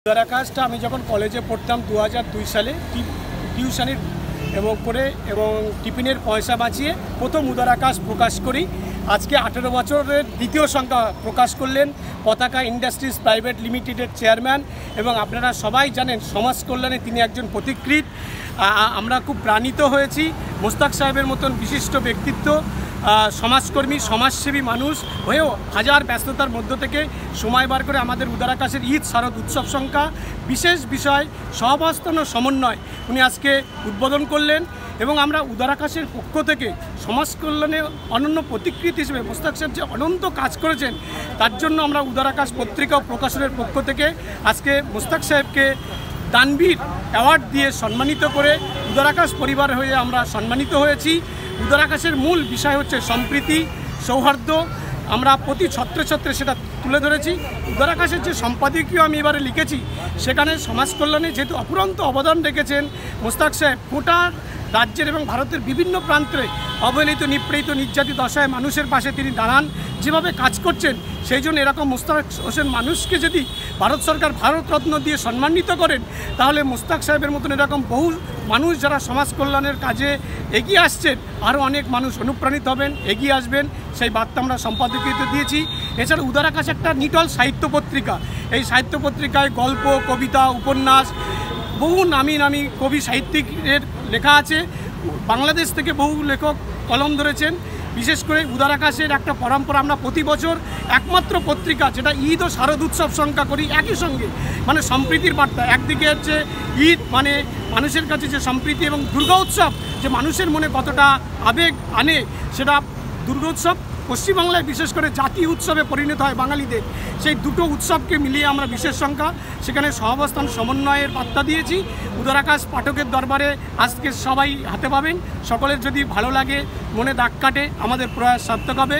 উদারাকাশটা আমি যখন কলেজে পড়তাম 2002 সালে টিউশনের এবং টিফিনের পয়সা বাঁচিয়ে প্রথম উদারাকাশ প্রকাশ করি। আজকে 18 বছরের দ্বিতীয় সংখ্যা প্রকাশ করলেন পতাকা ইন্ডাস্ট্রিজ প্রাইভেট লিমিটেডের চেয়ারম্যান, এবং আপনারা সবাই জানেন সমাজ কল্যাণে তিনি একজন পথিকৃৎ। আমরা খুব প্রাণিত হয়েছি। মোস্তাক সাহেবের মতন বিশিষ্ট ব্যক্তিত্ব, সমাজকর্মী, সমাজসেবী মানুষ হয়েও হাজার ব্যস্ততার মধ্য থেকে সময় বার করে আমাদের উদারাকাশের ঈদ শারদ উৎসব সংখ্যা বিশেষ বিষয় সহাবস্থান ও সমন্বয় উনি আজকে উদ্বোধন করলেন। এবং আমরা উদারাকাশের পক্ষ থেকে সমাজ কল্যাণে অনন্য প্রতিকৃতি হিসেবে মোস্তাক সাহেব যে অনন্ত কাজ করেছেন তার জন্য আমরা উদারাকাশ পত্রিকা ও প্রকাশনের পক্ষ থেকে আজকে মোস্তাক সাহেবকে দানবীর অ্যাওয়ার্ড দিয়ে সম্মানিত করে উদারাকাশ পরিবার হয়ে আমরা সম্মানিত হয়েছি। উদারাকাশের মূল বিষয় হচ্ছে সম্প্রীতি, সৌহার্দ্য। আমরা প্রতি ছত্রে ছত্রে সেটা তুলে ধরেছি। উদারাকাশের যে সম্পাদকীয় আমি এবারে লিখেছি সেখানে সমাজ কল্যাণে যেহেতু অফুরন্ত অবদান রেখেছেন মোস্তাক সাহেব, গোটা রাজ্যের এবং ভারতের বিভিন্ন প্রান্তে অবহেলিত, নিপীড়িত, নির্যাতিত দশায় মানুষের পাশে তিনি দাঁড়ান, যেভাবে কাজ করছেন সেই জন্য এরকম মোস্তাক হোসেন মানুষকে যদি ভারত সরকার ভারতরত্ন দিয়ে সম্মানিত করেন তাহলে মোস্তাক সাহেবের মতন এরকম বহু মানুষ যারা সমাজ কল্যাণের কাজে এগিয়ে আসছেন আরও অনেক মানুষ অনুপ্রাণিত হবেন, এগিয়ে আসবেন, সেই বার্তা আমরা সম্পাদকীয়তে দিয়েছি। এছাড়া উদারাকাশ একটা নিটল সাহিত্য পত্রিকা। এই সাহিত্য পত্রিকায় গল্প, কবিতা, উপন্যাস, বহু নামি নামি কবি সাহিত্যিকের লেখা আছে। বাংলাদেশ থেকে বহু লেখক কলম ধরেছেন। বিশেষ করে উদারাকাশের একটা পরম্পরা, আমরা প্রতি বছর একমাত্র পত্রিকা যেটা ঈদ ও শারদ উৎসব সংখ্যা করি একই সঙ্গে, মানে সম্প্রীতির বার্তা। একদিকে হচ্ছে ঈদ মানে মানুষের কাছে যে সম্প্রীতি, এবং দুর্গা উৎসব যে মানুষের মনে কতটা আবেগ আনে, সেটা দুর্গা উৎসব পশ্চিমবাংলায় বিশেষ করে জাতীয় উৎসবে পরিণত হয় বাঙালিদের। সেই দুটো উৎসবকে মিলিয়ে আমরা বিশেষ সংখ্যা সেখানে সহাবস্থান সমন্বয়ের বার্তা দিয়েছি। উদারাকাশ পাঠকের দরবারে আজকে সবাই হাতে পাবেন। সকলের যদি ভালো লাগে, মনে দাগ কাটে, আমাদের প্রয়াস সার্থক হবে।